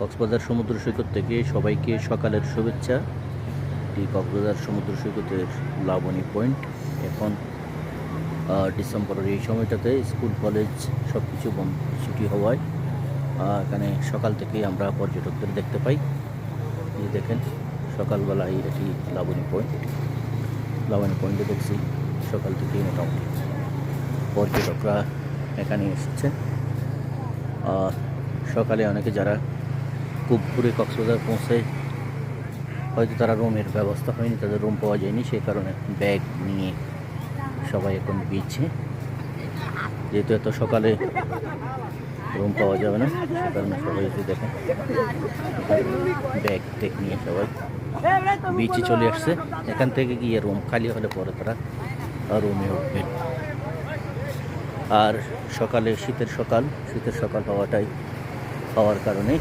কক্সবাজার সমুদ্র সৈকত থেকে সবাইকে সকালের শুভেচ্ছা। এটি কক্সবাজার সমুদ্র সৈকতের লাবণী পয়েন্ট। এখন ডিসেম্বরের এই সময়টাতে স্কুল কলেজ সব কিছু বন্ধ ছুটি হওয়ায় এখানে সকাল থেকেই আমরা পর্যটকদের দেখতে পাই। এই দেখেন সকালবেলায় এটি লাবণী পয়েন্ট। লাবণী পয়েন্টে দেখছি সকাল থেকেই মোটামুটি পর্যটকরা এখানে এসেছে। সকালে অনেকে যারা খুব ভোরে কক্সবাজার পৌঁছে হয়তো তারা রুমের ব্যবস্থা হয়নি, তাদের রুম পাওয়া যায়নি, সেই কারণে ব্যাগ নিয়ে সবাই এখন বিচে, যেহেতু এত সকালে রুম পাওয়া যাবে না সে কারণে সবাই এসে দেখেন ব্যাগ টেক নিয়ে সবাই বিচে চলে আসছে। এখান থেকে গিয়ে রুম খালি হলে পরে তারা রুমে উঠবেন। আর সকালে শীতের সকাল হওয়ার কারণে